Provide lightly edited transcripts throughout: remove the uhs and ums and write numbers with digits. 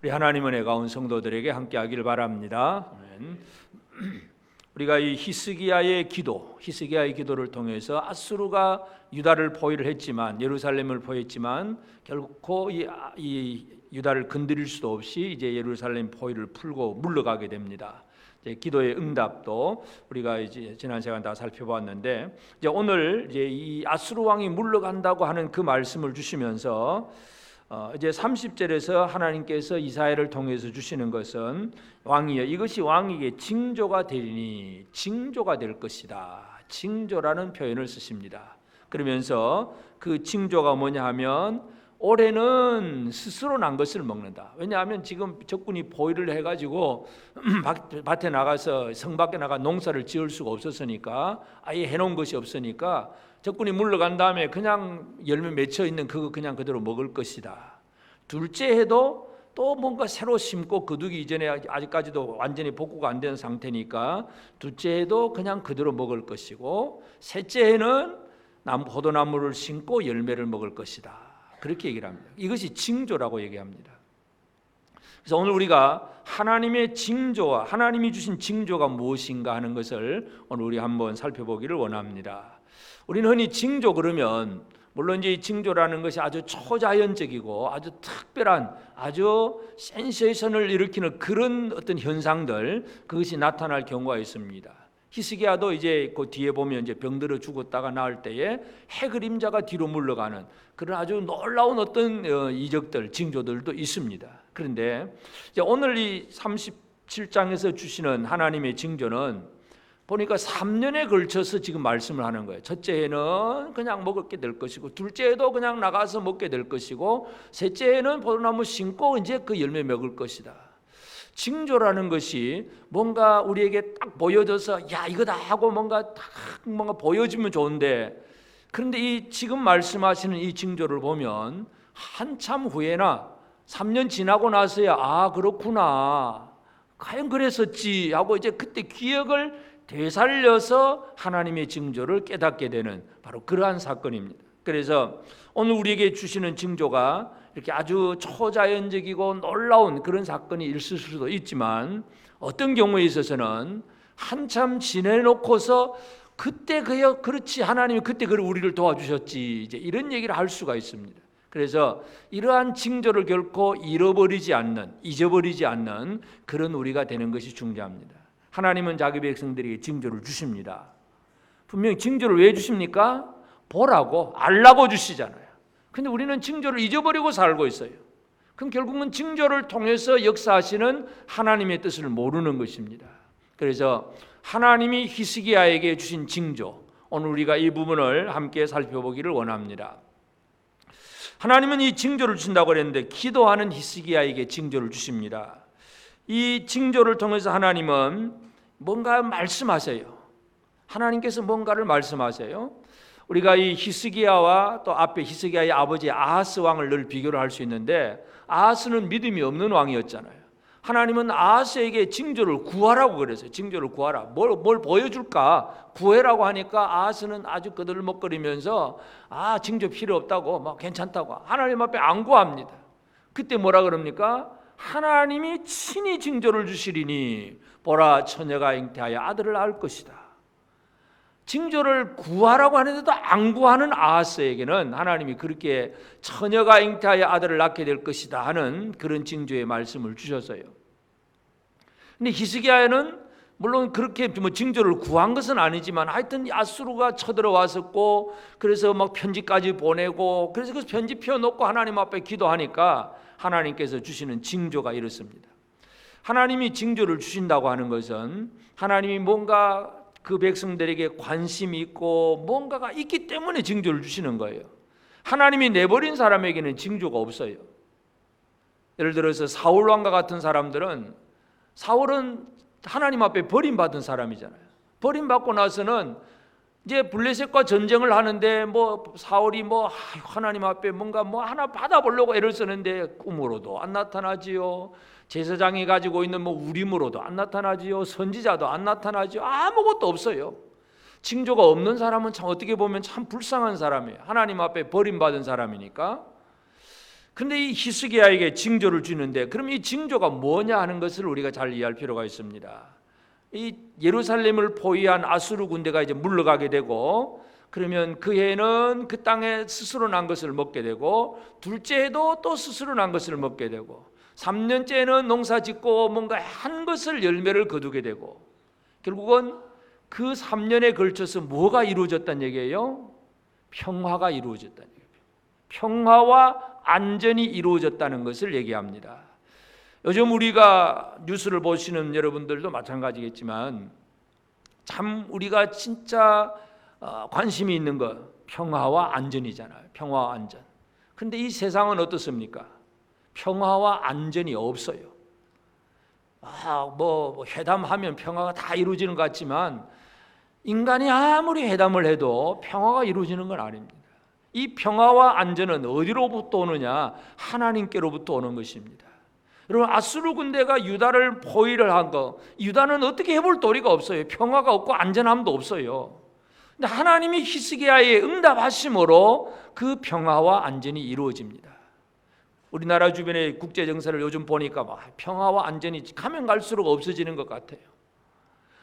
우리 하나님 은혜 가운 성도들에게 함께하기를 바랍니다. 아멘. 우리가 이 히스기야의 기도를 통해서 아수르가 유다를 포위를 했지만, 예루살렘을 포위했지만 결코 이 유다를 건드릴 수도 없이 이제 예루살렘 포위를 풀고 물러가게 됩니다. 기도의 응답도 우리가 이제 지난 시간 다 살펴봤는데, 이제 오늘 이제 이 아수르 왕이 물러간다고 하는 그 말씀을 주시면서 이제 30절에서 하나님께서 이사야를 통해서 주시는 것은 왕이여 이것이 왕에게 징조가 되리니 징조가 될 것이다. 징조라는 표현을 쓰십니다. 그러면서 그 징조가 뭐냐 하면 올해는 스스로 난 것을 먹는다. 왜냐하면 지금 적군이 포위를 해가지고 밭에 나가서 성 밖에 나가 농사를 지을 수가 없었으니까, 아예 해놓은 것이 없으니까 적군이 물러간 다음에 그냥 열매 맺혀 있는 그거 그냥 그대로 먹을 것이다. 둘째 해도 또 뭔가 새로 심고 거두기 이전에 아직까지도 완전히 복구가 안 된 상태니까 둘째 해도 그냥 그대로 먹을 것이고, 셋째 해는 포도나무를 심고 열매를 먹을 것이다. 그렇게 얘기를 합니다. 이것이 징조라고 얘기합니다. 그래서 오늘 우리가 하나님의 징조와 하나님이 주신 징조가 무엇인가 하는 것을 오늘 우리 한번 살펴보기를 원합니다. 우리는 흔히 징조 그러면 물론 이제 이 징조라는 것이 아주 초자연적이고 아주 특별한 아주 센세이션을 일으키는 그런 어떤 현상들, 그것이 나타날 경우가 있습니다. 히스기야도 이제 그 뒤에 보면 이제 병들어 죽었다가 나을 때에 해 그림자가 뒤로 물러가는 그런 아주 놀라운 어떤 이적들, 징조들도 있습니다. 그런데 이제 오늘 이 37장에서 주시는 하나님의 징조는 보니까 3년에 걸쳐서 지금 말씀을 하는 거예요. 첫째 해는 그냥 먹게 될 것이고, 둘째 해도 그냥 나가서 먹게 될 것이고, 셋째 해는 포도나무 심고 이제 그 열매 먹을 것이다. 징조라는 것이 뭔가 우리에게 딱 보여져서 야 이거다 하고 뭔가 보여주면 좋은데, 그런데 이 지금 말씀하시는 이 징조를 보면 한참 후에나 3년 지나고 나서야 아 그렇구나, 과연 그랬었지 하고 이제 그때 기억을 되살려서 하나님의 징조를 깨닫게 되는 바로 그러한 사건입니다. 그래서 오늘 우리에게 주시는 징조가 이렇게 아주 초자연적이고 놀라운 그런 사건이 있을 수도 있지만, 어떤 경우에 있어서는 한참 지내놓고서 그때 그렇지 하나님이 그때 우리를 도와주셨지 이제 이런 얘기를 할 수가 있습니다. 그래서 이러한 징조를 결코 잊어버리지 않는 그런 우리가 되는 것이 중요합니다. 하나님은 자기 백성들에게 징조를 주십니다. 분명히 징조를 왜 주십니까? 보라고 알라고 주시잖아요. 근데 우리는 징조를 잊어버리고 살고 있어요. 그럼 결국은 징조를 통해서 역사하시는 하나님의 뜻을 모르는 것입니다. 그래서 하나님이 히스기야에게 주신 징조, 오늘 우리가 이 부분을 함께 살펴보기를 원합니다. 하나님은 이 징조를 주신다고 그랬는데 기도하는 히스기야에게 징조를 주십니다. 이 징조를 통해서 하나님은 뭔가 말씀하세요. 하나님께서 뭔가를 말씀하세요. 우리가 이 히스기야와 또 앞에 히스기야의 아버지 아하스 왕을 늘 비교를 할 수 있는데, 아하스는 믿음이 없는 왕이었잖아요. 하나님은 아하스에게 징조를 구하라고 그랬어요. 징조를 구하라. 뭘 보여줄까? 구해라고 하니까 아하스는 아주 거들먹거리면서 아 징조 필요 없다고 막 괜찮다고 하나님 앞에 안 구합니다. 그때 뭐라 그럽니까? 하나님이 친히 징조를 주시리니 보라 처녀가 잉태하여 아들을 낳을 것이다. 징조를 구하라고 하는데도 안 구하는 아하스에게는 하나님이 그렇게 처녀가 잉태하여 아들을 낳게 될 것이다 하는 그런 징조의 말씀을 주셨어요. 근데 히스기야는 물론 그렇게 뭐 징조를 구한 것은 아니지만 하여튼 아수르가 쳐들어왔었고, 그래서 막 편지까지 보내고, 그래서 그 편지 펴놓고 하나님 앞에 기도하니까 하나님께서 주시는 징조가 이렇습니다. 하나님이 징조를 주신다고 하는 것은 하나님이 뭔가 그 백성들에게 관심이 있고 뭔가가 있기 때문에 징조를 주시는 거예요. 하나님이 내버린 사람에게는 징조가 없어요. 예를 들어서 사울 왕과 같은 사람들은, 사울은 하나님 앞에 버림받은 사람이잖아요. 버림받고 나서는 이제 블레셋과 전쟁을 하는데 사울이 하나님 앞에 뭔가 하나 받아보려고 애를 쓰는데 꿈으로도 안 나타나지요. 제사장이 가지고 있는 우림으로도 안 나타나지요. 선지자도 안 나타나지요. 아무것도 없어요. 징조가 없는 사람은 참 어떻게 보면 참 불쌍한 사람이에요. 하나님 앞에 버림받은 사람이니까. 근데 이 히스기야에게 징조를 주는데 그럼 이 징조가 뭐냐 하는 것을 우리가 잘 이해할 필요가 있습니다. 이 예루살렘을 포위한 아수르 군대가 이제 물러가게 되고, 그러면 그 해는 그 땅에 스스로 난 것을 먹게 되고, 둘째 해도 또 스스로 난 것을 먹게 되고, 3년째는 농사 짓고 뭔가 한 것을 열매를 거두게 되고, 결국은 그 3년에 걸쳐서 뭐가 이루어졌다는 얘기예요? 평화가 이루어졌다는 얘기예요. 평화와 안전이 이루어졌다는 것을 얘기합니다. 요즘 우리가 뉴스를 보시는 여러분들도 마찬가지겠지만 참 우리가 진짜 관심이 있는 것 평화와 안전이잖아요. 평화와 안전. 근데 이 세상은 어떻습니까? 평화와 안전이 없어요. 뭐 회담하면 평화가 다 이루어지는 것 같지만 인간이 아무리 회담을 해도 평화가 이루어지는 건 아닙니다. 이 평화와 안전은 어디로부터 오느냐? 하나님께로부터 오는 것입니다. 여러분, 아수르 군대가 유다를 포위를 한 거, 유다는 어떻게 해볼 도리가 없어요. 평화가 없고 안전함도 없어요. 근데 하나님이 히스기야의 응답하심으로 그 평화와 안전이 이루어집니다. 우리나라 주변의 국제 정세를 요즘 보니까 평화와 안전이 가면 갈수록 없어지는 것 같아요.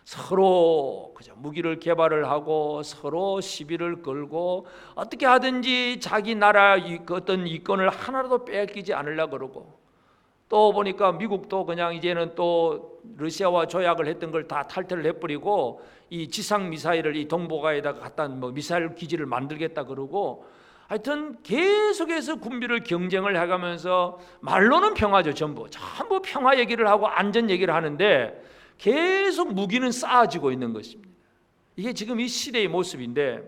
서로 그저 무기를 개발을 하고 서로 시비를 걸고 어떻게 하든지 자기 나라 어떤 이권을 하나라도 빼앗기지 않으려고 그러고, 또 보니까 미국도 그냥 이제는 또 러시아와 조약을 했던 걸 다 탈퇴를 해버리고 이 지상 미사일을 이 동북아에다가 갖다 미사일 기지를 만들겠다 그러고, 하여튼 계속해서 군비를 경쟁을 해가면서 말로는 평화죠. 전부 평화 얘기를 하고 안전 얘기를 하는데 계속 무기는 쌓아지고 있는 것입니다. 이게 지금 이 시대의 모습인데,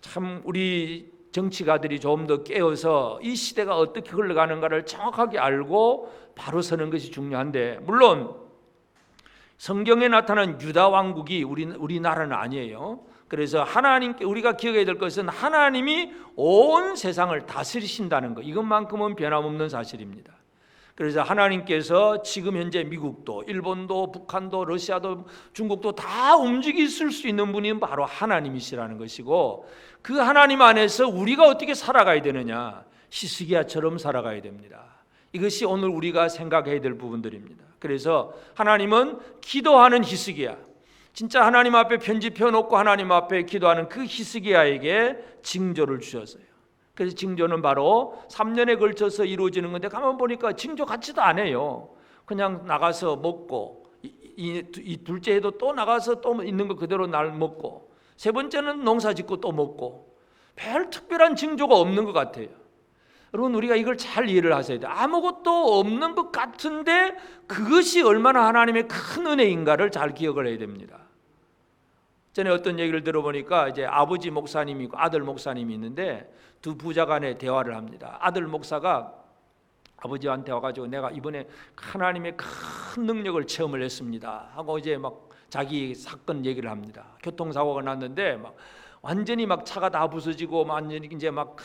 참 우리 정치가들이 좀 더 깨어서 이 시대가 어떻게 흘러가는가를 정확하게 알고 바로 서는 것이 중요한데, 물론 성경에 나타난 유다 왕국이 우리나라는 아니에요. 그래서 하나님께 우리가 기억해야 될 것은 하나님이 온 세상을 다스리신다는 것, 이것만큼은 변함없는 사실입니다. 그래서 하나님께서 지금 현재 미국도, 일본도, 북한도, 러시아도, 중국도 다 움직이실 수 있는 분이 바로 하나님이시라는 것이고, 그 하나님 안에서 우리가 어떻게 살아가야 되느냐? 히스기야처럼 살아가야 됩니다. 이것이 오늘 우리가 생각해야 될 부분들입니다. 그래서 하나님은 기도하는 히스기야, 진짜 하나님 앞에 편집해 놓고 하나님 앞에 기도하는 그 히스기야에게 징조를 주셨어요. 그래서 징조는 바로 3년에 걸쳐서 이루어지는 건데, 가만 보니까 징조 같지도 않아요. 그냥 나가서 먹고, 이 둘째 해도 또 나가서 또 있는 거 그대로 날 먹고, 세 번째는 농사 짓고 또 먹고, 별 특별한 징조가 없는 것 같아요. 여러분, 우리가 이걸 잘 이해를 하셔야 돼요. 아무것도 없는 것 같은데 그것이 얼마나 하나님의 큰 은혜인가를 잘 기억을 해야 됩니다. 전에 어떤 얘기를 들어보니까 이제 아버지 목사님이 있고 아들 목사님이 있는데 두 부자 간에 대화를 합니다. 아들 목사가 아버지한테 와가지고 내가 이번에 하나님의 큰 능력을 체험을 했습니다 하고 이제 막 자기 사건 얘기를 합니다. 교통사고가 났는데 막 완전히 막 차가 다 부서지고 완전히 이제 막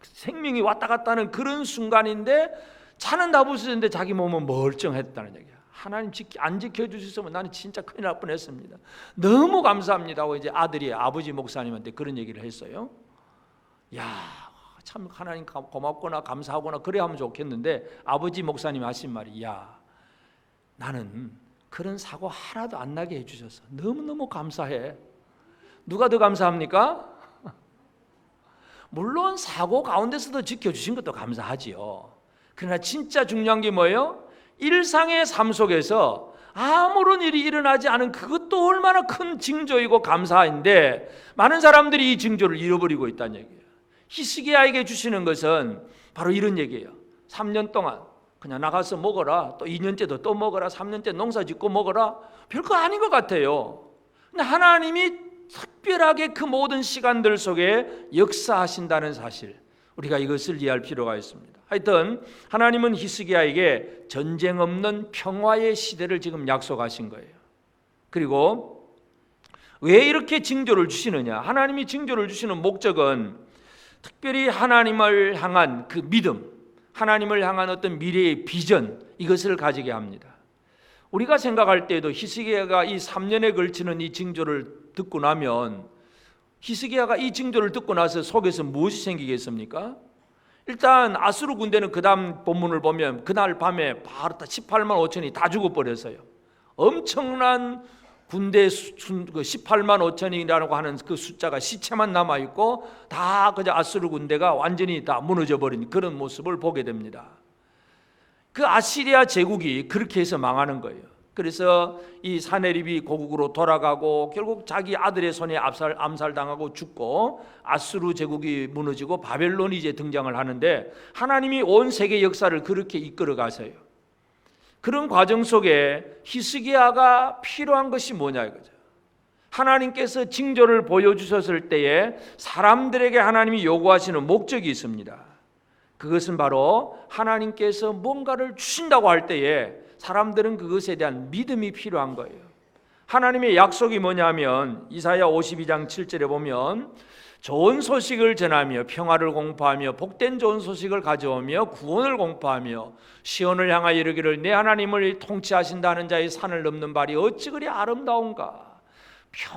생명이 왔다 갔다 하는 그런 순간인데, 차는 다 부서졌는데 자기 몸은 멀쩡했다는 얘기야. 하나님 안 지켜주셨으면 나는 진짜 큰일 날 뻔했습니다. 너무 감사합니다 하고 이제 아들이 아버지 목사님한테 그런 얘기를 했어요. 야, 참 하나님 고맙구나, 감사하구나, 그래 하면 좋겠는데 아버지 목사님 하신 말이, 야, 나는 그런 사고 하나도 안 나게 해주셔서 너무너무 감사해. 누가 더 감사합니까? 물론 사고 가운데서도 지켜주신 것도 감사하지요. 그러나 진짜 중요한 게 뭐예요? 일상의 삶 속에서 아무런 일이 일어나지 않은 그것도 얼마나 큰 징조이고 감사인데, 많은 사람들이 이 징조를 잃어버리고 있다는 얘기예요. 히스기야에게 주시는 것은 바로 이런 얘기예요. 3년 동안 그냥 나가서 먹어라, 또 2년째도 또 먹어라, 3년째 농사 짓고 먹어라, 별거 아닌 것 같아요. 근데 하나님이 특별하게 그 모든 시간들 속에 역사하신다는 사실, 우리가 이것을 이해할 필요가 있습니다. 하여튼 하나님은 히스기야에게 전쟁 없는 평화의 시대를 지금 약속하신 거예요. 그리고 왜 이렇게 징조를 주시느냐? 하나님이 징조를 주시는 목적은 특별히 하나님을 향한 그 믿음, 하나님을 향한 어떤 미래의 비전, 이것을 가지게 합니다. 우리가 생각할 때에도 히스기야가 이 3년에 걸치는 이 징조를 듣고 나면, 히스기야가 이 징조를 듣고 나서 속에서 무엇이 생기겠습니까? 일단 아수르 군대는 그 다음 본문을 보면 그날 밤에 바로 18만 5천이 다 죽어버렸어요. 엄청난 군대 18만 5천이라고 하는 그 숫자가 시체만 남아있고 다 그저 아수르 군대가 완전히 다 무너져버린 그런 모습을 보게 됩니다. 그 아시리아 제국이 그렇게 해서 망하는 거예요. 그래서 이 사네립이 고국으로 돌아가고 결국 자기 아들의 손에 암살당하고 죽고 아수르 제국이 무너지고 바벨론이 이제 등장을 하는데 하나님이 온 세계 역사를 그렇게 이끌어 가세요. 그런 과정 속에 히스기야가 필요한 것이 뭐냐 이거죠. 하나님께서 징조를 보여주셨을 때에 사람들에게 하나님이 요구하시는 목적이 있습니다. 그것은 바로 하나님께서 뭔가를 주신다고 할 때에 사람들은 그것에 대한 믿음이 필요한 거예요. 하나님의 약속이 뭐냐면 이사야 52장 7절에 보면 좋은 소식을 전하며 평화를 공포하며 복된 좋은 소식을 가져오며 구원을 공포하며 시온을 향하여 이르기를 내 하나님을 통치하신다는 자의 산을 넘는 발이 어찌 그리 아름다운가.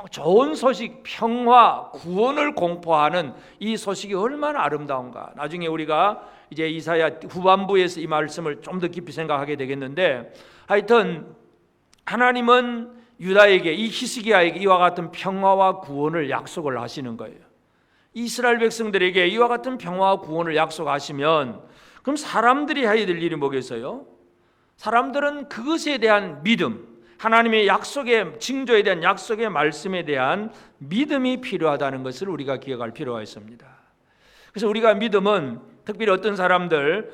좋은 소식, 평화, 구원을 공포하는 이 소식이 얼마나 아름다운가. 나중에 우리가 이제 이사야 후반부에서 이 말씀을 좀 더 깊이 생각하게 되겠는데, 하여튼 하나님은 유다에게, 이 히스기야에게 이와 같은 평화와 구원을 약속을 하시는 거예요. 이스라엘 백성들에게 이와 같은 평화와 구원을 약속하시면 그럼 사람들이 해야 될 일이 뭐겠어요? 사람들은 그것에 대한 믿음, 하나님의 약속의 징조에 대한 약속의 말씀에 대한 믿음이 필요하다는 것을 우리가 기억할 필요가 있습니다. 그래서 우리가 믿음은 특별히 어떤 사람들,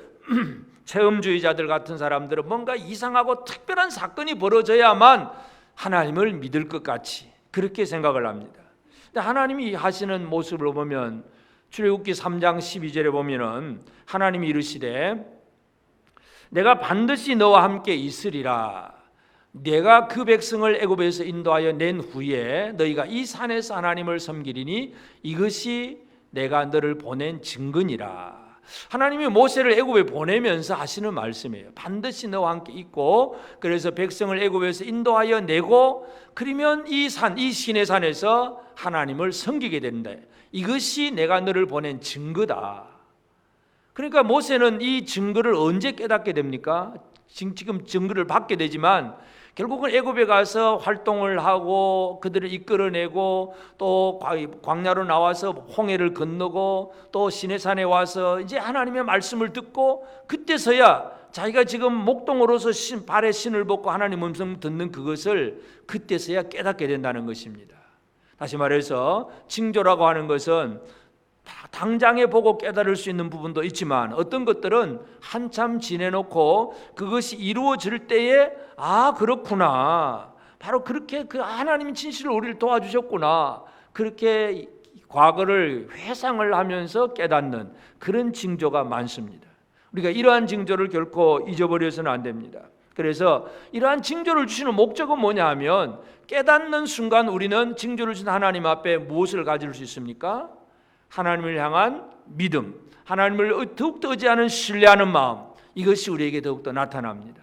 체험주의자들 같은 사람들은 뭔가 이상하고 특별한 사건이 벌어져야만 하나님을 믿을 것 같이 그렇게 생각을 합니다. 근데 하나님이 하시는 모습을 보면 출애굽기 3장 12절에 보면은 하나님이 이르시되 내가 반드시 너와 함께 있으리라. 내가 그 백성을 애굽에서 인도하여 낸 후에 너희가 이 산에서 하나님을 섬기리니 이것이 내가 너를 보낸 증거니라. 하나님이 모세를 애굽에 보내면서 하시는 말씀이에요. 반드시 너와 함께 있고 그래서 백성을 애굽에서 인도하여 내고 그러면 이 산, 이 시내 산에서 하나님을 섬기게 된다. 이것이 내가 너를 보낸 증거다. 그러니까 모세는 이 증거를 언제 깨닫게 됩니까? 지금 증거를 받게 되지만 결국은 애굽에 가서 활동을 하고 그들을 이끌어내고 또 광야로 나와서 홍해를 건너고 또 시내산에 와서 이제 하나님의 말씀을 듣고 그때서야 자기가 지금 목동으로서 발에 신을 벗고 하나님 음성 듣는 그것을 그때서야 깨닫게 된다는 것입니다. 다시 말해서 징조라고 하는 것은 당장에 보고 깨달을 수 있는 부분도 있지만 어떤 것들은 한참 지내놓고 그것이 이루어질 때에 아 그렇구나, 바로 그렇게 그 하나님이 진실로 우리를 도와주셨구나, 그렇게 과거를 회상을 하면서 깨닫는 그런 징조가 많습니다. 우리가 이러한 징조를 결코 잊어버려서는 안 됩니다. 그래서 이러한 징조를 주시는 목적은 뭐냐 하면 깨닫는 순간 우리는 징조를 주신 하나님 앞에 무엇을 가질 수 있습니까? 하나님을 향한 믿음, 하나님을 더욱더 의지하는 신뢰하는 마음, 이것이 우리에게 더욱더 나타납니다.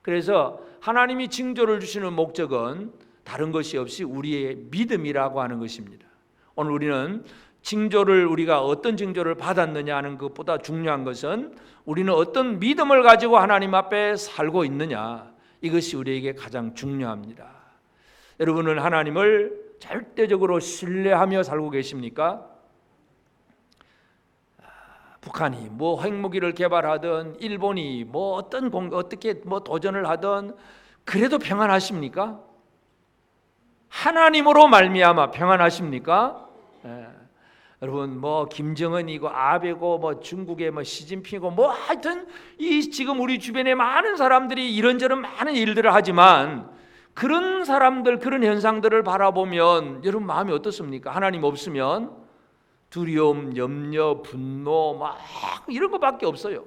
그래서 하나님이 징조를 주시는 목적은 다른 것이 없이 우리의 믿음이라고 하는 것입니다. 오늘 우리는 징조를 우리가 어떤 징조를 받았느냐 하는 것보다 중요한 것은 우리는 어떤 믿음을 가지고 하나님 앞에 살고 있느냐, 이것이 우리에게 가장 중요합니다. 여러분은 하나님을 절대적으로 신뢰하며 살고 계십니까? 북한이 뭐 핵무기를 개발하든 일본이 뭐 어떻게 도전을 하든 그래도 평안하십니까? 하나님으로 말미암아 평안하십니까? 여러분 뭐 김정은이고 아베고 뭐 중국의 뭐 시진핑이고 뭐 하여튼 이 지금 우리 주변에 많은 사람들이 이런저런 많은 일들을 하지만 그런 사람들 그런 현상들을 바라보면 여러분 마음이 어떻습니까? 하나님 없으면 두려움, 염려, 분노 막 이런 것밖에 없어요.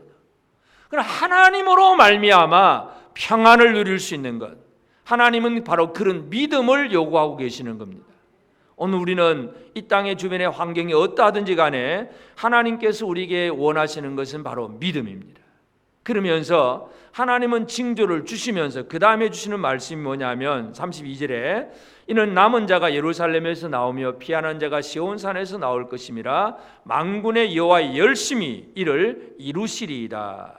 그러나 하나님으로 말미암아 평안을 누릴 수 있는 것, 하나님은 바로 그런 믿음을 요구하고 계시는 겁니다. 오늘 우리는 이 땅의 주변의 환경이 어떠하든지 간에 하나님께서 우리에게 원하시는 것은 바로 믿음입니다. 그러면서 하나님은 징조를 주시면서 그 다음에 주시는 말씀이 뭐냐면 32절에 이는 남은 자가 예루살렘에서 나오며 피하는 자가 시온산에서 나올 것임이라 만군의 여호와의 열심히 이를 이루시리이다.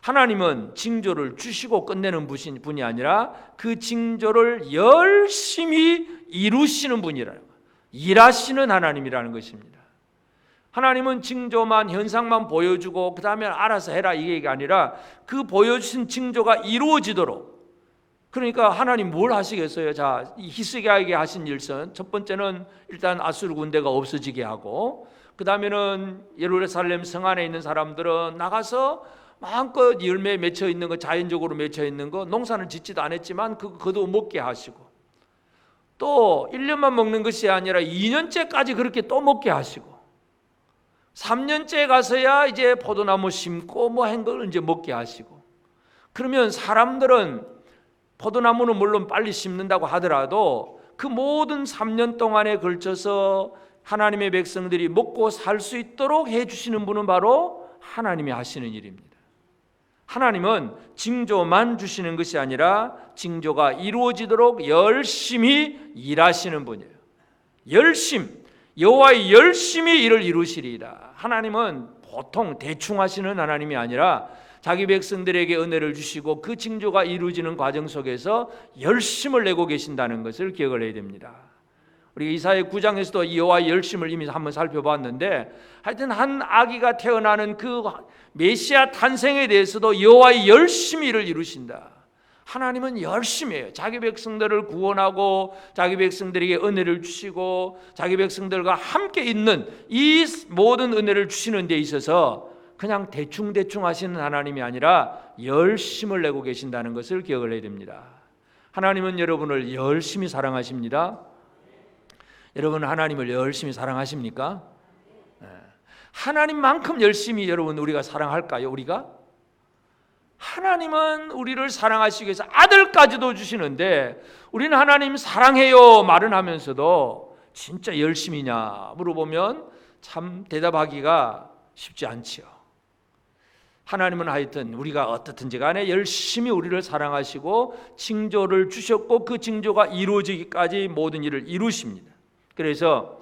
하나님은 징조를 주시고 끝내는 분이 아니라 그 징조를 열심히 이루시는 분이라는 거예요. 일하시는 하나님이라는 것입니다. 하나님은 징조만 현상만 보여주고 그 다음에 알아서 해라 이게 아니라 그 보여주신 징조가 이루어지도록, 그러니까 하나님 뭘 하시겠어요? 자, 히스기야에게 하신 일선 첫 번째는 일단 아수르 군대가 없어지게 하고, 그 다음에는 예루살렘 성 안에 있는 사람들은 나가서 마음껏 열매 맺혀 있는 거, 자연적으로 맺혀 있는 거, 농사는 짓지도 않았지만 그도 먹게 하시고, 또 1년만 먹는 것이 아니라 2년째까지 그렇게 또 먹게 하시고, 3년째 가서야 이제 포도나무 심고 뭐 한 걸 이제 먹게 하시고. 그러면 사람들은 포도나무는 물론 빨리 심는다고 하더라도 그 모든 3년 동안에 걸쳐서 하나님의 백성들이 먹고 살 수 있도록 해주시는 분은 바로 하나님이 하시는 일입니다. 하나님은 징조만 주시는 것이 아니라 징조가 이루어지도록 열심히 일하시는 분이에요. 여호와의 열심히 이를 이루시리이다. 하나님은 보통 대충 하시는 하나님이 아니라 자기 백성들에게 은혜를 주시고 그 징조가 이루어지는 과정 속에서 열심을 내고 계신다는 것을 기억을 해야 됩니다. 우리 이사야 9장에서도 여호와의 열심을 이미 한번 살펴봤는데, 하여튼 한 아기가 태어나는 그 메시아 탄생에 대해서도 여호와의 열심히 이를 이루신다. 하나님은 열심히 해요. 자기 백성들을 구원하고 자기 백성들에게 은혜를 주시고 자기 백성들과 함께 있는 이 모든 은혜를 주시는 데 있어서 그냥 대충 하시는 하나님이 아니라 열심을 내고 계신다는 것을 기억을 해야 됩니다. 하나님은 여러분을 열심히 사랑하십니다. 여러분 하나님을 열심히 사랑하십니까? 하나님만큼 열심히 여러분 우리가 사랑할까요? 우리가? 하나님은 우리를 사랑하시기 위해서 아들까지도 주시는데 우리는 하나님 사랑해요 말은 하면서도 진짜 열심히냐 물어보면 참 대답하기가 쉽지 않지요. 하나님은 하여튼 우리가 어떻든지 간에 열심히 우리를 사랑하시고 징조를 주셨고 그 징조가 이루어지기까지 모든 일을 이루십니다. 그래서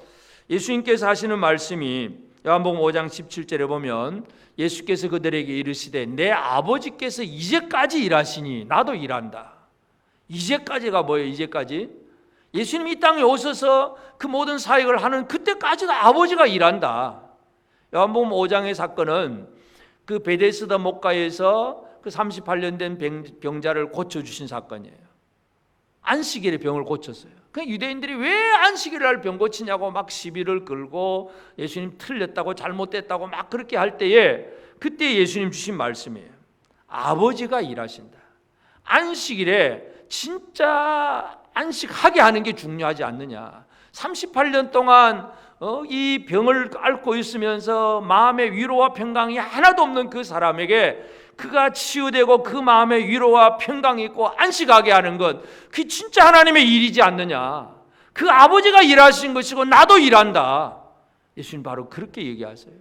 예수님께서 하시는 말씀이 요한복음 5장 17절에 보면 예수께서 그들에게 이르시되 내 아버지께서 이제까지 일하시니 나도 일한다. 이제까지가 뭐예요? 이제까지? 예수님이 이 땅에 오셔서 그 모든 사역을 하는 그때까지도 아버지가 일한다. 요한복음 5장의 사건은 그 베데스다 목가에서 그 38년 된 병자를 고쳐주신 사건이에요. 안식일에 병을 고쳤어요. 그 유대인들이 왜 안식일을 날 병 고치냐고 막 시비를 걸고 예수님 틀렸다고 잘못됐다고 막 그렇게 할 때에 그때 예수님 주신 말씀이에요. 아버지가 일하신다. 안식일에 진짜 안식하게 하는 게 중요하지 않느냐. 38년 동안 이 병을 앓고 있으면서 마음의 위로와 평강이 하나도 없는 그 사람에게 그가 치유되고 그 마음의 위로와 평강이 있고 안식하게 하는 것, 그게 진짜 하나님의 일이지 않느냐. 그 아버지가 일하신 것이고 나도 일한다. 예수님 바로 그렇게 얘기하세요.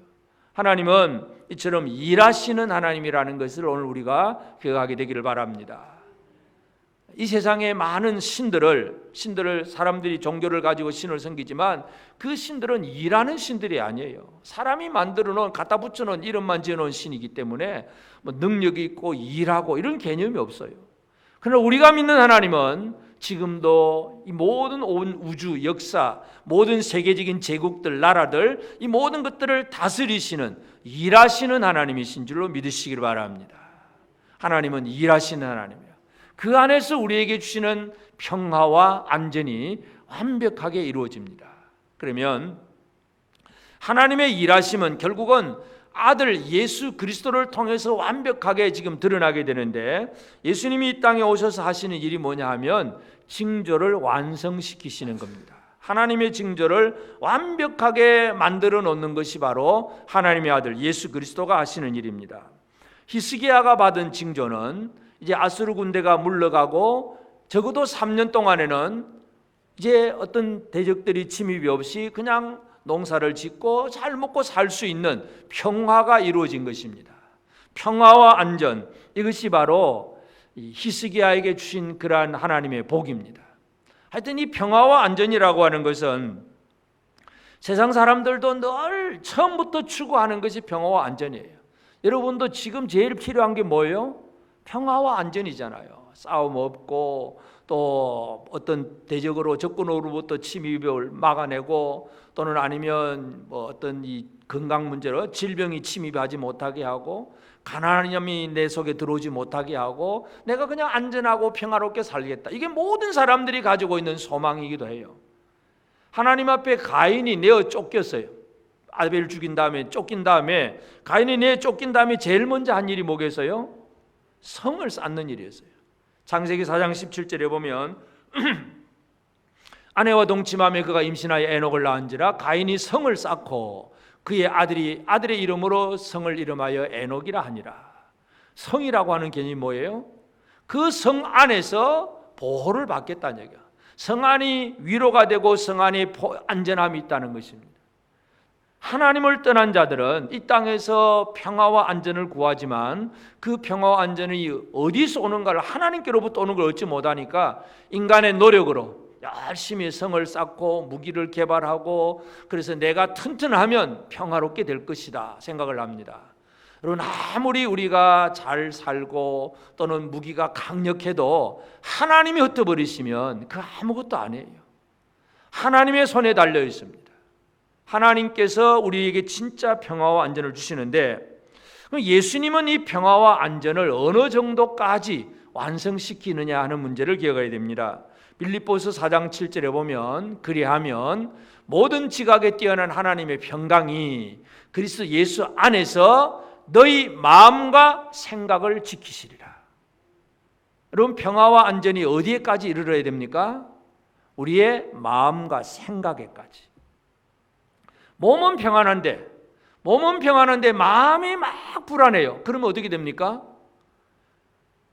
하나님은 이처럼 일하시는 하나님이라는 것을 오늘 우리가 기억하게 되기를 바랍니다. 이 세상에 많은 신들을 사람들이 종교를 가지고 신을 섬기지만 그 신들은 일하는 신들이 아니에요. 사람이 만들어 놓은 갖다 붙여 놓은 이름만 지어 놓은 신이기 때문에 뭐 능력이 있고 일하고 이런 개념이 없어요. 그러나 우리가 믿는 하나님은 지금도 이 모든 온 우주 역사, 모든 세계적인 제국들, 나라들, 이 모든 것들을 다스리시는 일하시는 하나님이신 줄로 믿으시기를 바랍니다. 하나님은 일하시는 하나님이에요. 그 안에서 우리에게 주시는 평화와 안전이 완벽하게 이루어집니다. 그러면 하나님의 일하심은 결국은 아들 예수 그리스도를 통해서 완벽하게 지금 드러나게 되는데, 예수님이 이 땅에 오셔서 하시는 일이 뭐냐 하면 징조를 완성시키시는 겁니다. 하나님의 징조를 완벽하게 만들어 놓는 것이 바로 하나님의 아들 예수 그리스도가 하시는 일입니다. 히스기야가 받은 징조는 이제 아수르 군대가 물러가고 적어도 3년 동안에는 이제 어떤 대적들이 침입이 없이 그냥 농사를 짓고 잘 먹고 살 수 있는 평화가 이루어진 것입니다. 평화와 안전, 이것이 바로 이 히스기야에게 주신 그러한 하나님의 복입니다. 하여튼 이 평화와 안전이라고 하는 것은 세상 사람들도 늘 처음부터 추구하는 것이 평화와 안전이에요. 여러분도 지금 제일 필요한 게 뭐예요? 평화와 안전이잖아요. 싸움 없고 또 어떤 대적으로 적군으로부터 침입을 막아내고 또는 아니면 뭐 어떤 이 건강 문제로 질병이 침입하지 못하게 하고 가난함이 내 속에 들어오지 못하게 하고 내가 그냥 안전하고 평화롭게 살겠다. 이게 모든 사람들이 가지고 있는 소망이기도 해요. 하나님 앞에 가인이 내어 쫓겼어요. 아벨 죽인 다음에 쫓긴 다음에 가인이 내어 쫓긴 다음에 제일 먼저 한 일이 뭐겠어요? 성을 쌓는 일이었어요. 창세기 4장 17절에 보면 아내와 동침하며 그가 임신하여 에녹을 낳은지라 가인이 성을 쌓고 그의 아들의 이름으로 성을 이름하여 에녹이라 하니라. 성이라고 하는 개념이 뭐예요? 그 성 안에서 보호를 받겠다는 얘기야. 성 안이 위로가 되고 성 안에 안전함이 있다는 것입니다. 하나님을 떠난 자들은 이 땅에서 평화와 안전을 구하지만 그 평화와 안전이 어디서 오는가를 하나님께로부터 오는 걸 얻지 못하니까 인간의 노력으로 열심히 성을 쌓고 무기를 개발하고 그래서 내가 튼튼하면 평화롭게 될 것이다 생각을 합니다. 여러분, 아무리 우리가 잘 살고 또는 무기가 강력해도 하나님이 흩어버리시면 그 아무것도 아니에요. 하나님의 손에 달려 있습니다. 하나님께서 우리에게 진짜 평화와 안전을 주시는데 예수님은 이 평화와 안전을 어느 정도까지 완성시키느냐 하는 문제를 기억해야 됩니다. 빌립보서 4장 7절에 보면 그리하면 모든 지각에 뛰어난 하나님의 평강이 그리스도 예수 안에서 너희 마음과 생각을 지키시리라. 여러분, 평화와 안전이 어디에까지 이르러야 됩니까? 우리의 마음과 생각에까지. 몸은 평안한데 마음이 막 불안해요. 그러면 어떻게 됩니까?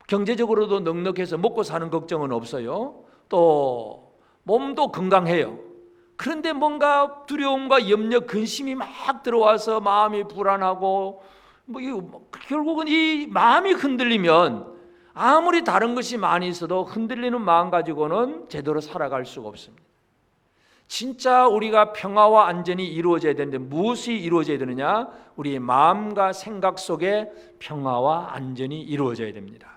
경제적으로도 넉넉해서 먹고 사는 걱정은 없어요. 또 몸도 건강해요. 그런데 뭔가 두려움과 염려, 근심이 막 들어와서 마음이 불안하고 결국은 이 마음이 흔들리면 아무리 다른 것이 많이 있어도 흔들리는 마음 가지고는 제대로 살아갈 수가 없습니다. 진짜 우리가 평화와 안전이 이루어져야 되는데 무엇이 이루어져야 되느냐? 우리의 마음과 생각 속에 평화와 안전이 이루어져야 됩니다.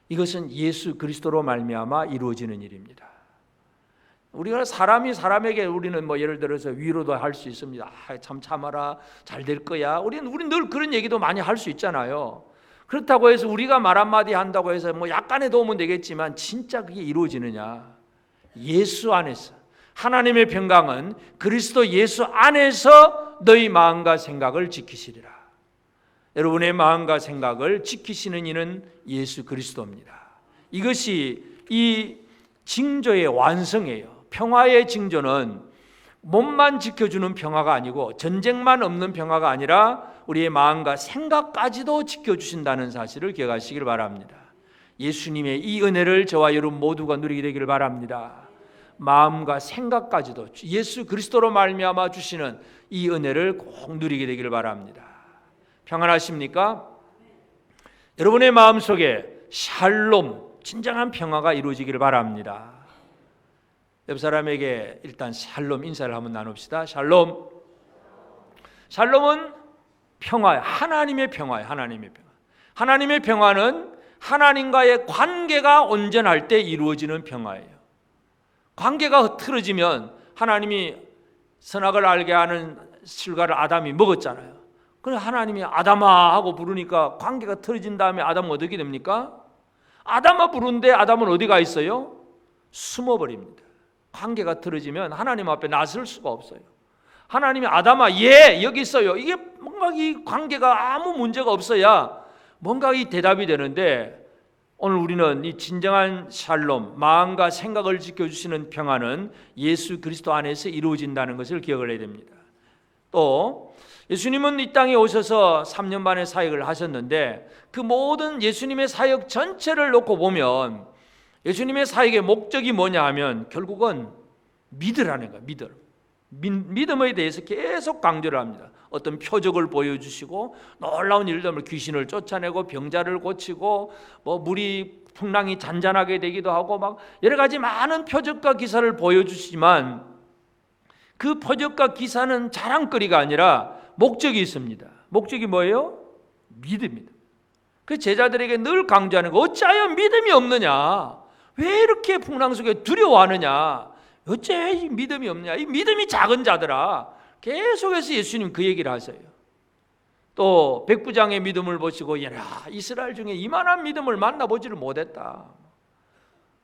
이것은 예수 그리스도로 말미암아 이루어지는 일입니다. 우리가 사람이 사람에게 우리는 예를 들어서 위로도 할 수 있습니다. 참 참아라, 잘 될 거야. 우리는 늘 그런 얘기도 많이 할 수 있잖아요. 그렇다고 해서 우리가 말 한마디 한다고 해서 약간의 도움은 되겠지만 진짜 그게 이루어지느냐? 예수 안에서 하나님의 평강은 그리스도 예수 안에서 너희 마음과 생각을 지키시리라. 여러분의 마음과 생각을 지키시는 이는 예수 그리스도입니다. 이것이 이 징조의 완성이에요. 평화의 징조는 몸만 지켜주는 평화가 아니고 전쟁만 없는 평화가 아니라 우리의 마음과 생각까지도 지켜주신다는 사실을 기억하시길 바랍니다. 예수님의 이 은혜를 저와 여러분 모두가 누리게 되기를 바랍니다. 마음과 생각까지도 예수 그리스도로 말미암아 주시는 이 은혜를 꼭 누리게 되기를 바랍니다. 평안하십니까? 여러분의 마음속에 샬롬, 진정한 평화가 이루어지기를 바랍니다. 옆 사람에게 일단 샬롬 인사를 한번 나눕시다. 샬롬. 샬롬은 평화예요. 하나님의 평화예요. 하나님의 평화. 하나님의 평화는 하나님과의 관계가 온전할 때 이루어지는 평화예요. 관계가 틀어지면 하나님이 선악을 알게 하는 실과를 아담이 먹었잖아요. 그래서 하나님이 아담아 하고 부르니까 관계가 틀어진 다음에 아담은 어떻게 됩니까? 아담아 부르는데 아담은 어디가 있어요? 숨어버립니다. 관계가 틀어지면 하나님 앞에 나설 수가 없어요. 하나님이 아담아 여기 있어요. 이게 뭔가 이 관계가 아무 문제가 없어야 뭔가 이 대답이 되는데 오늘 우리는 이 진정한 샬롬, 마음과 생각을 지켜주시는 평화는 예수 그리스도 안에서 이루어진다는 것을 기억을 해야 됩니다. 또 예수님은 이 땅에 오셔서 3년 반의 사역을 하셨는데 그 모든 예수님의 사역 전체를 놓고 보면 예수님의 사역의 목적이 뭐냐 하면 결국은 믿으라는 거예요. 믿음에 대해서 계속 강조를 합니다. 어떤 표적을 보여주시고 놀라운 일들, 귀신을 쫓아내고 병자를 고치고 물이 풍랑이 잔잔하게 되기도 하고 막 여러 가지 많은 표적과 기사를 보여주시지만 그 표적과 기사는 자랑거리가 아니라 목적이 있습니다. 목적이 뭐예요? 믿음입니다. 그 제자들에게 늘 강조하는 거, 어찌하여 믿음이 없느냐? 왜 이렇게 풍랑 속에 두려워하느냐? 어째 믿음이 없느냐? 이 믿음이 작은 자들아. 계속해서 예수님 그 얘기를 하세요. 또 백부장의 믿음을 보시고, 야, 이스라엘 중에 이만한 믿음을 만나보지를 못했다.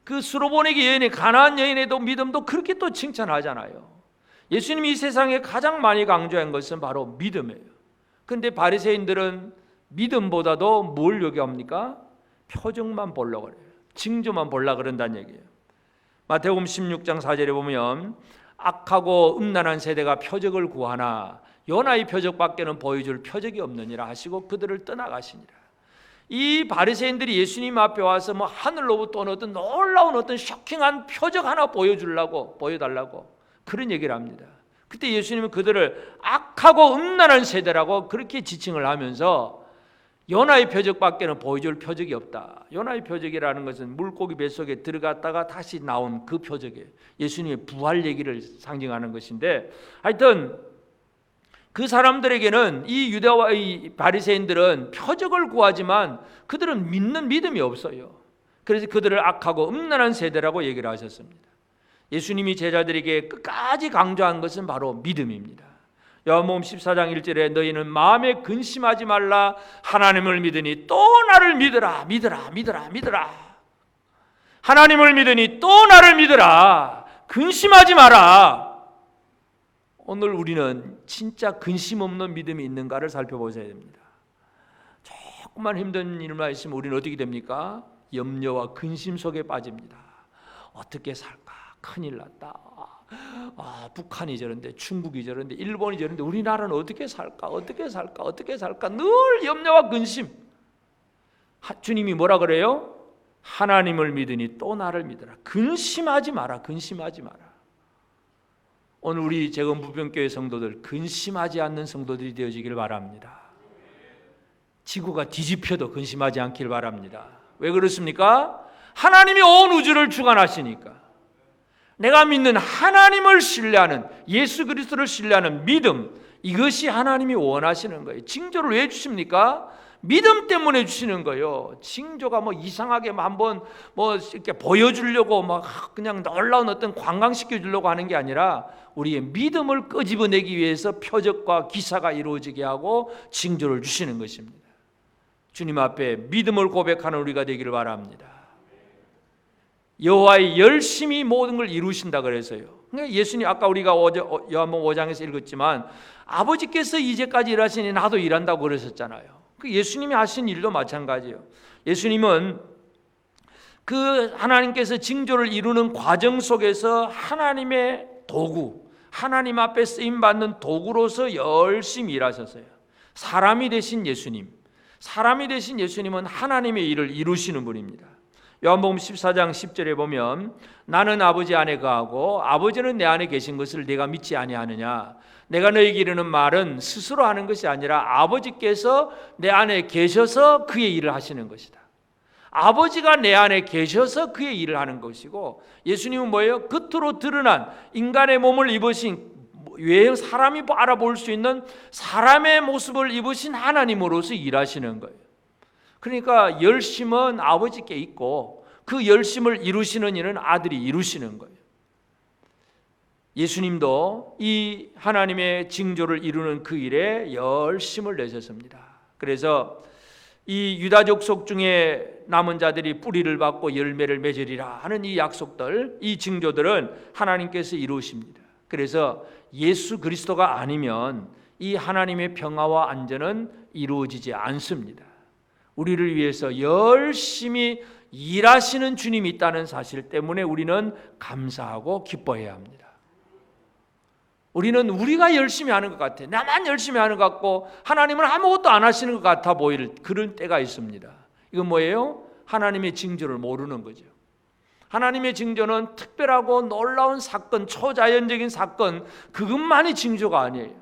그 수로보내기 여인의 가나안 여인의도 믿음도 그렇게 또 칭찬하잖아요. 예수님이 이 세상에 가장 많이 강조한 것은 바로 믿음이에요. 그런데 바리새인들은 믿음보다도 뭘 요구합니까? 표적만 보려고 그래요. 징조만 보려고 그런다는 얘기예요. 마태복음 16장 4절에 보면 악하고 음란한 세대가 표적을 구하나 요나의 표적밖에는 보여줄 표적이 없느니라 하시고 그들을 떠나가시니라. 이 바리새인들이 예수님 앞에 와서 하늘로부터 온 어떤 놀라운 어떤 쇼킹한 표적 하나 보여달라고 그런 얘기를 합니다. 그때 예수님은 그들을 악하고 음란한 세대라고 그렇게 지칭을 하면서 요나의 표적밖에는 보여줄 표적이 없다. 요나의 표적이라는 것은 물고기 뱃속에 들어갔다가 다시 나온 그 표적이에요. 예수님의 부활 얘기를 상징하는 것인데, 하여튼 그 사람들에게는 이 유대와 이 바리새인들은 표적을 구하지만 그들은 믿는 믿음이 없어요. 그래서 그들을 악하고 음란한 세대라고 얘기를 하셨습니다. 예수님이 제자들에게 끝까지 강조한 것은 바로 믿음입니다. 요한복음 14장 1절에 너희는 마음에 근심하지 말라. 하나님을 믿으니 또 나를 믿으라. 하나님을 믿으니 또 나를 믿으라. 근심하지 마라. 오늘 우리는 진짜 근심 없는 믿음이 있는가를 살펴보셔야 됩니다. 조금만 힘든 일만 있으면 우리는 어떻게 됩니까? 염려와 근심 속에 빠집니다. 어떻게 살까? 큰일 났다. 북한이 저런데, 중국이 저런데, 일본이 저런데 우리나라는 어떻게 살까? 늘 염려와 근심. 주님이 뭐라 그래요? 하나님을 믿으니 또 나를 믿으라. 근심하지 마라. 오늘 우리 재건부평교회 성도들 근심하지 않는 성도들이 되어지길 바랍니다. 지구가 뒤집혀도 근심하지 않길 바랍니다. 왜 그렇습니까? 하나님이 온 우주를 주관하시니까. 내가 믿는 하나님을 신뢰하는, 예수 그리스도를 신뢰하는 믿음, 이것이 하나님이 원하시는 거예요. 징조를 왜 주십니까? 믿음 때문에 주시는 거예요. 징조가 이상하게 한번 이렇게 보여주려고 그냥 놀라운 어떤 관광시켜 주려고 하는 게 아니라 우리의 믿음을 끄집어내기 위해서 표적과 기사가 이루어지게 하고 징조를 주시는 것입니다. 주님 앞에 믿음을 고백하는 우리가 되기를 바랍니다. 여호와의 열심히 모든 걸 이루신다 그래서요. 그러니까 예수님, 아까 우리가 요한복음 5장에서 읽었지만 아버지께서 이제까지 일하시니 나도 일한다고 그러셨잖아요. 그 예수님이 하신 일도 마찬가지예요. 예수님은 그 하나님께서 징조를 이루는 과정 속에서 하나님의 도구, 하나님 앞에 쓰임 받는 도구로서 열심히 일하셨어요. 사람이 되신 예수님은 하나님의 일을 이루시는 분입니다. 요한복음 14장 10절에 보면 나는 아버지 안에 거하고 아버지는 내 안에 계신 것을 네가 믿지 아니하느냐. 내가 너에게 이르는 말은 스스로 하는 것이 아니라 아버지께서 내 안에 계셔서 그의 일을 하시는 것이다. 아버지가 내 안에 계셔서 그의 일을 하는 것이고, 예수님은 뭐예요? 겉으로 드러난 인간의 몸을 입으신, 외형 사람이 알아볼 수 있는 사람의 모습을 입으신 하나님으로서 일하시는 거예요. 그러니까 열심은 아버지께 있고 그 열심을 이루시는 일은 아들이 이루시는 거예요. 예수님도 이 하나님의 징조를 이루는 그 일에 열심을 내셨습니다. 그래서 이 유다 족속 중에 남은 자들이 뿌리를 받고 열매를 맺으리라 하는 이 약속들, 이 징조들은 하나님께서 이루십니다. 그래서 예수 그리스도가 아니면 이 하나님의 평화와 안전은 이루어지지 않습니다. 우리를 위해서 열심히 일하시는 주님이 있다는 사실 때문에 우리는 감사하고 기뻐해야 합니다. 우리는 우리가 열심히 하는 것 같아, 나만 열심히 하는 것 같고 하나님은 아무것도 안 하시는 것 같아 보일 그런 때가 있습니다. 이건 뭐예요? 하나님의 징조를 모르는 거죠. 하나님의 징조는 특별하고 놀라운 사건, 초자연적인 사건, 그것만이 징조가 아니에요.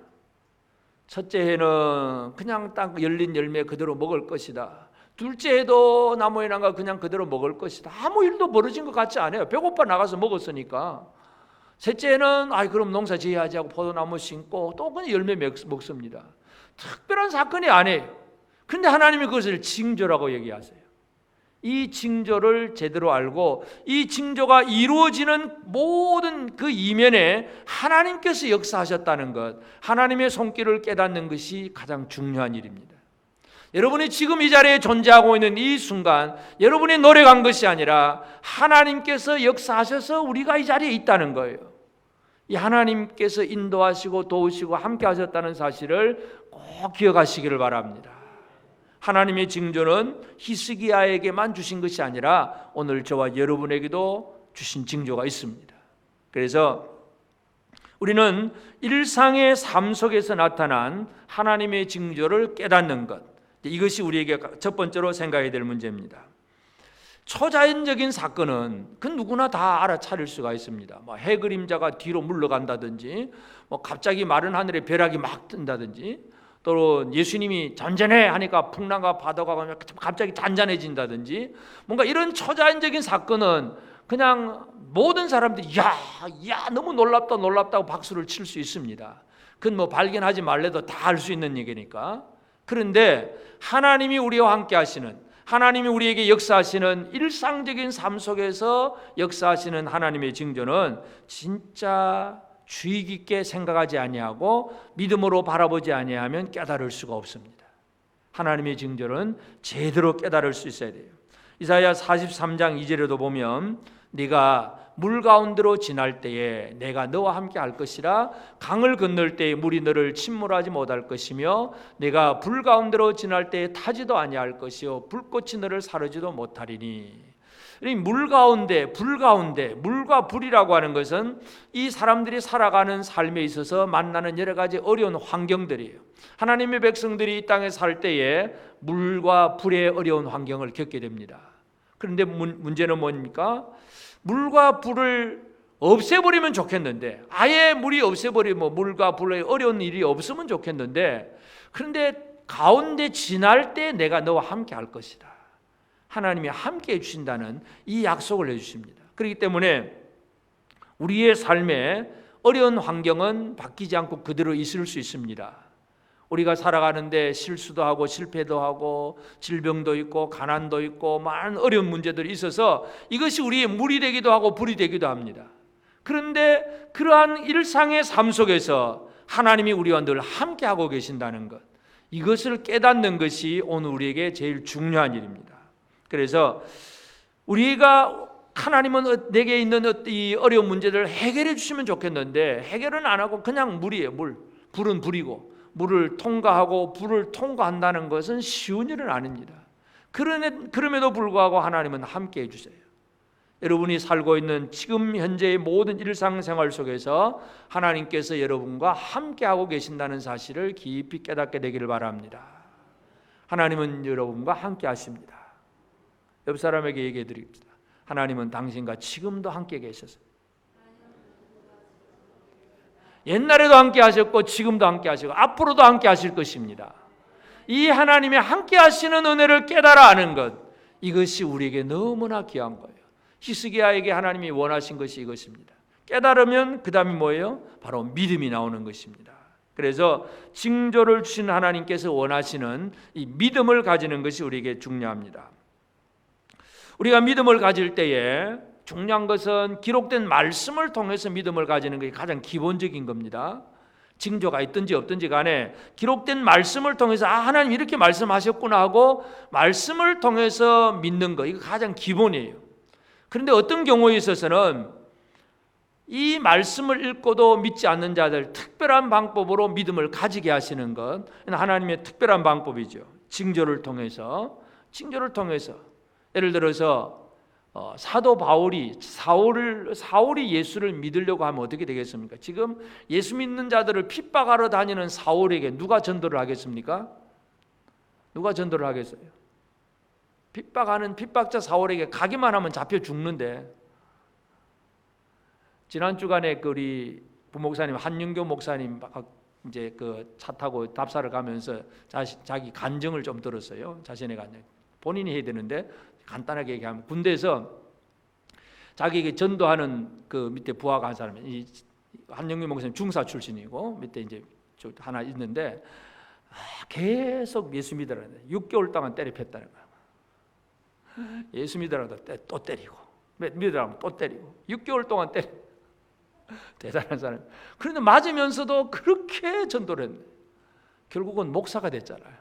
첫째 해는 그냥 딱 열린 열매 그대로 먹을 것이다. 둘째 해도 나무에 나가 그냥 그대로 먹을 것이다. 아무 일도 벌어진 것 같지 않아요. 배고파 나가서 먹었으니까. 셋째 해는 그럼 농사 지어야지 하고 포도나무 심고 또 그냥 열매 먹습니다. 특별한 사건이 아니에요. 그런데 하나님이 그것을 징조라고 얘기하세요. 이 징조를 제대로 알고 이 징조가 이루어지는 모든 그 이면에 하나님께서 역사하셨다는 것, 하나님의 손길을 깨닫는 것이 가장 중요한 일입니다. 여러분이 지금 이 자리에 존재하고 있는 이 순간 여러분이 노력한 것이 아니라 하나님께서 역사하셔서 우리가 이 자리에 있다는 거예요. 이 하나님께서 인도하시고 도우시고 함께 하셨다는 사실을 꼭 기억하시기를 바랍니다. 하나님의 징조는 히스기야에게만 주신 것이 아니라 오늘 저와 여러분에게도 주신 징조가 있습니다. 그래서 우리는 일상의 삶 속에서 나타난 하나님의 징조를 깨닫는 것, 이것이 우리에게 첫 번째로 생각해야 될 문제입니다. 초자연적인 사건은 그 누구나 다 알아차릴 수가 있습니다. 해 그림자가 뒤로 물러간다든지, 갑자기 마른 하늘에 벼락이 막 뜬다든지, 또 예수님이 잔잔해 하니까 풍랑과 바다가 갑자기 잔잔해진다든지, 뭔가 이런 초자연적인 사건은 그냥 모든 사람들이 야 너무 놀랍다고 박수를 칠 수 있습니다. 그건 발견하지 말래도 다 알 수 있는 얘기니까. 그런데 하나님이 우리와 함께 하시는, 하나님이 우리에게 역사하시는 일상적인 삶 속에서 역사하시는 하나님의 징조는 진짜 주의 깊게 생각하지 아니하고 믿음으로 바라보지 아니하면 깨달을 수가 없습니다. 하나님의 징조는 제대로 깨달을 수 있어야 돼요. 이사야 43장 2절에도 보면 네가 물 가운데로 지날 때에 내가 너와 함께 할 것이라, 강을 건널 때에 물이 너를 침몰하지 못할 것이며 내가 불 가운데로 지날 때에 타지도 아니할 것이요 불꽃이 너를 사르지도 못하리니. 물 가운데, 불 가운데, 물과 불이라고 하는 것은 이 사람들이 살아가는 삶에 있어서 만나는 여러 가지 어려운 환경들이에요. 하나님의 백성들이 이 땅에 살 때에 물과 불의 어려운 환경을 겪게 됩니다. 그런데 문제는 뭡니까? 물과 불을 없애버리면 좋겠는데, 아예 물이 없애버리면 물과 불의 어려운 일이 없으면 좋겠는데, 그런데 가운데 지날 때 내가 너와 함께 할 것이다. 하나님이 함께 해주신다는 이 약속을 해주십니다. 그렇기 때문에 우리의 삶에 어려운 환경은 바뀌지 않고 그대로 있을 수 있습니다. 우리가 살아가는데 실수도 하고 실패도 하고 질병도 있고 가난도 있고 많은 어려운 문제들이 있어서 이것이 우리의 물이 되기도 하고 불이 되기도 합니다. 그런데 그러한 일상의 삶 속에서 하나님이 우리와 늘 함께하고 계신다는 것, 이것을 깨닫는 것이 오늘 우리에게 제일 중요한 일입니다. 그래서 우리가 하나님은 내게 있는 이 어려운 문제들을 해결해 주시면 좋겠는데 해결은 안 하고 그냥 물이에요. 불은 불이고 물을 통과하고 불을 통과한다는 것은 쉬운 일은 아닙니다. 그럼에도 불구하고 하나님은 함께 해주세요. 여러분이 살고 있는 지금 현재의 모든 일상생활 속에서 하나님께서 여러분과 함께하고 계신다는 사실을 깊이 깨닫게 되기를 바랍니다. 하나님은 여러분과 함께 하십니다. 옆 사람에게 얘기해 드립니다. 하나님은 당신과 지금도 함께 계셨어요. 옛날에도 함께 하셨고 지금도 함께 하시고 앞으로도 함께 하실 것입니다. 이 하나님이 함께 하시는 은혜를 깨달아 아는 것, 이것이 우리에게 너무나 귀한 거예요. 히스기야에게 하나님이 원하신 것이 이것입니다. 깨달으면 그 다음이 뭐예요? 바로 믿음이 나오는 것입니다. 그래서 징조를 주신 하나님께서 원하시는 이 믿음을 가지는 것이 우리에게 중요합니다. 우리가 믿음을 가질 때에 중요한 것은 기록된 말씀을 통해서 믿음을 가지는 것이 가장 기본적인 겁니다. 징조가 있든지 없든지 간에 기록된 말씀을 통해서 하나님 이렇게 말씀하셨구나 하고 말씀을 통해서 믿는 것, 이거 가장 기본이에요. 그런데 어떤 경우에 있어서는 이 말씀을 읽고도 믿지 않는 자들 특별한 방법으로 믿음을 가지게 하시는 것, 하나님의 특별한 방법이죠. 징조를 통해서 예를 들어서 사도 바울이 사울이 예수를 믿으려고 하면 어떻게 되겠습니까? 지금 예수 믿는 자들을 핍박하러 다니는 사울에게 누가 전도를 하겠습니까? 누가 전도를 하겠어요? 핍박하는 핍박자 사울에게 가기만 하면 잡혀 죽는데 지난 주간에 우리 부목사님 한윤교 목사님 이제 그 차 타고 답사를 가면서 자기 간증을 좀 들었어요. 자신의 간증. 본인이 해야 되는데 간단하게 얘기하면 군대에서 자기에게 전도하는 그 밑에 부하가 한 사람이 이 한영민 목사님 중사 출신이고 밑에 이제 하나 있는데 계속 예수 믿으라는데 6개월 동안 때려 팼다는 거야. 예수 믿으라고 또 때리고 믿으라고 또 때리고 6개월 동안 때려. 대단한 사람. 그런데 맞으면서도 그렇게 전도를 했네. 결국은 목사가 됐잖아요.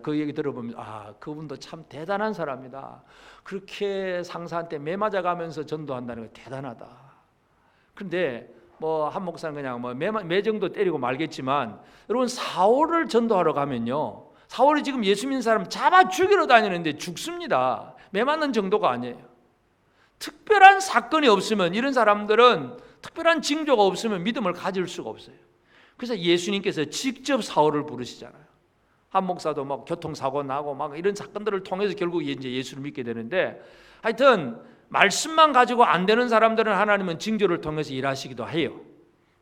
그 얘기 들어보면 그분도 참 대단한 사람이다. 그렇게 상사한테 매 맞아가면서 전도한다는 거 대단하다. 그런데 뭐 한 목사는 그냥 뭐 매 정도 때리고 말겠지만 여러분 사울을 전도하러 가면요, 사울이 지금 예수 믿는 사람 잡아 죽이러 다니는데 죽습니다. 매 맞는 정도가 아니에요. 특별한 사건이 없으면 이런 사람들은 특별한 징조가 없으면 믿음을 가질 수가 없어요. 그래서 예수님께서 직접 사울을 부르시잖아요. 한 목사도 막 교통사고 나고 막 이런 사건들을 통해서 결국 이제 예수를 믿게 되는데, 하여튼 말씀만 가지고 안 되는 사람들은 하나님은 징조를 통해서 일하시기도 해요.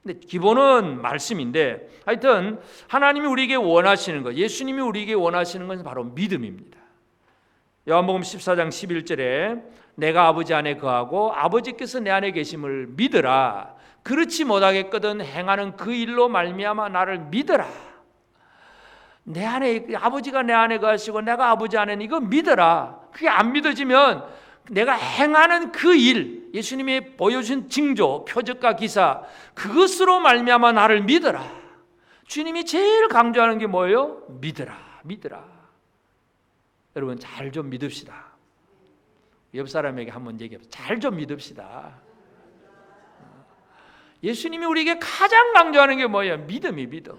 근데 기본은 말씀인데, 하여튼 하나님이 우리에게 원하시는 것, 예수님이 우리에게 원하시는 것은 바로 믿음입니다. 요한복음 14장 11절에 내가 아버지 안에 거하고 아버지께서 내 안에 계심을 믿으라. 그렇지 못하겠거든 행하는 그 일로 말미암아 나를 믿으라. 내 안에 아버지가 내 안에 거하시고 내가 아버지 안에 이거 믿어라. 그게 안 믿어지면 내가 행하는 그 일, 예수님이 보여준 징조, 표적과 기사, 그것으로 말미암아 나를 믿어라. 주님이 제일 강조하는 게 뭐예요? 믿어라, 믿어라. 여러분 잘 좀 믿읍시다. 옆 사람에게 한번 얘기해보세요. 잘 좀 믿읍시다. 예수님이 우리에게 가장 강조하는 게 뭐예요? 믿음이 믿음.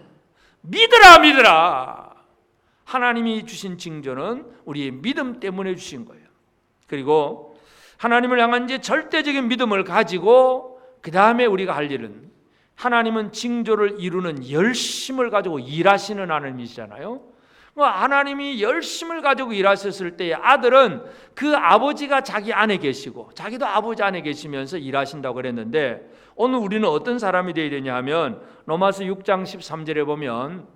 믿으라, 믿으라. 하나님이 주신 징조는 우리의 믿음 때문에 주신 거예요. 그리고 하나님을 향한 이제 절대적인 믿음을 가지고 그 다음에 우리가 할 일은, 하나님은 징조를 이루는 열심을 가지고 일하시는 하나님이시잖아요. 하나님이 열심을 가지고 일하셨을 때 아들은 그 아버지가 자기 안에 계시고 자기도 아버지 안에 계시면서 일하신다고 그랬는데, 오늘 우리는 어떤 사람이 되어야 되냐 하면 로마서 6장 13절에 보면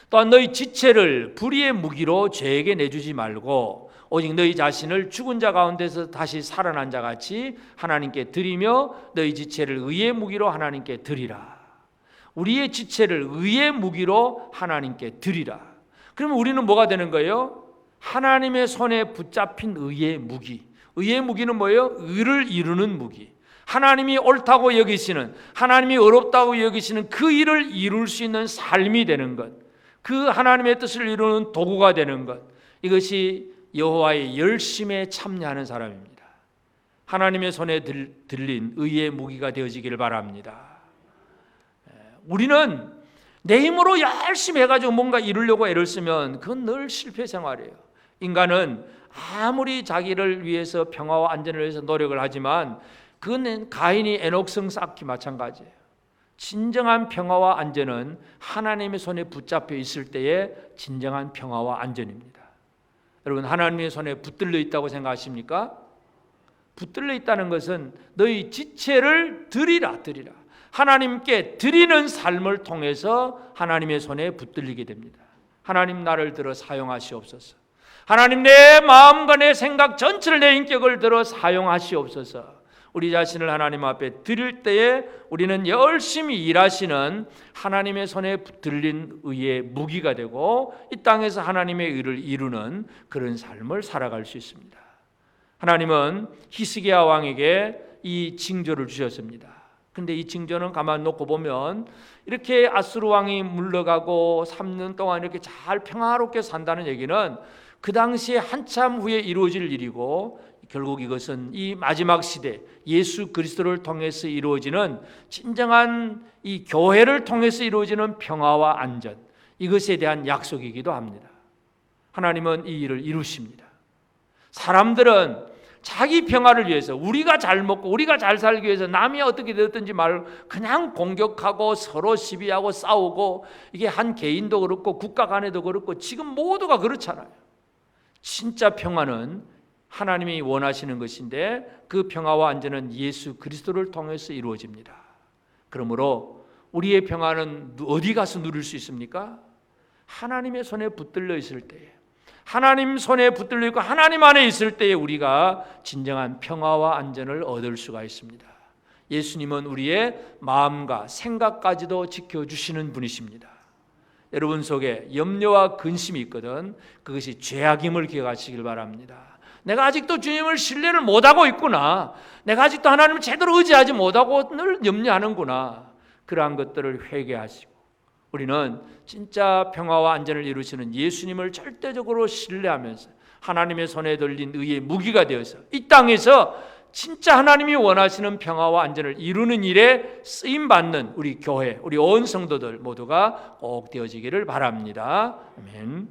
또한 너희 지체를 불의의 무기로 죄에게 내주지 말고 오직 너희 자신을 죽은 자 가운데서 다시 살아난 자 같이 하나님께 드리며 너희 지체를 의의 무기로 하나님께 드리라. 우리의 지체를 의의 무기로 하나님께 드리라. 그러면 우리는 뭐가 되는 거예요? 하나님의 손에 붙잡힌 의의 무기. 의의 무기는 뭐예요? 의를 이루는 무기. 하나님이 옳다고 여기시는, 하나님이 어렵다고 여기시는 그 일을 이룰 수 있는 삶이 되는 것, 그 하나님의 뜻을 이루는 도구가 되는 것, 이것이 여호와의 열심에 참여하는 사람입니다. 하나님의 손에 들린 의의 무기가 되어지길 바랍니다. 우리는 내 힘으로 열심히 해가지고 뭔가 이루려고 애를 쓰면 그건 늘 실패 생활이에요. 인간은 아무리 자기를 위해서 평화와 안전을 위해서 노력을 하지만 그건 가인이 에녹성 쌓기 마찬가지예요. 진정한 평화와 안전은 하나님의 손에 붙잡혀 있을 때의 진정한 평화와 안전입니다. 여러분 하나님의 손에 붙들려 있다고 생각하십니까? 붙들려 있다는 것은 너희 지체를 드리라. 하나님께 드리는 삶을 통해서 하나님의 손에 붙들리게 됩니다. 하나님 나를 들어 사용하시옵소서. 하나님 내 마음과 내 생각 전체를, 내 인격을 들어 사용하시옵소서. 우리 자신을 하나님 앞에 드릴 때에 우리는 열심히 일하시는 하나님의 손에 붙들린 의의 무기가 되고 이 땅에서 하나님의 의를 이루는 그런 삶을 살아갈 수 있습니다. 하나님은 히스기야 왕에게 이 징조를 주셨습니다. 근데 이 징조는 가만 놓고 보면 이렇게 아수르 왕이 물러가고 3년 동안 이렇게 잘 평화롭게 산다는 얘기는 그 당시에 한참 후에 이루어질 일이고, 결국 이것은 이 마지막 시대 예수 그리스도를 통해서 이루어지는 진정한 이 교회를 통해서 이루어지는 평화와 안전, 이것에 대한 약속이기도 합니다. 하나님은 이 일을 이루십니다. 사람들은 자기 평화를 위해서, 우리가 잘 먹고 우리가 잘 살기 위해서 남이 어떻게 되었든지 말고 그냥 공격하고 서로 시비하고 싸우고, 이게 한 개인도 그렇고 국가 간에도 그렇고 지금 모두가 그렇잖아요. 진짜 평화는 하나님이 원하시는 것인데 그 평화와 안전은 예수 그리스도를 통해서 이루어집니다. 그러므로 우리의 평화는 어디 가서 누릴 수 있습니까? 하나님의 손에 붙들려 있을 때에, 하나님 손에 붙들려 있고 하나님 안에 있을 때에 우리가 진정한 평화와 안전을 얻을 수가 있습니다. 예수님은 우리의 마음과 생각까지도 지켜주시는 분이십니다. 여러분 속에 염려와 근심이 있거든 그것이 죄악임을 기억하시길 바랍니다. 내가 아직도 주님을 신뢰를 못하고 있구나, 내가 아직도 하나님을 제대로 의지하지 못하고 늘 염려하는구나, 그러한 것들을 회개하시고 우리는 진짜 평화와 안전을 이루시는 예수님을 절대적으로 신뢰하면서 하나님의 손에 들린 의의 무기가 되어서 이 땅에서 진짜 하나님이 원하시는 평화와 안전을 이루는 일에 쓰임받는 우리 교회, 우리 온 성도들 모두가 꼭 되어지기를 바랍니다. 아멘.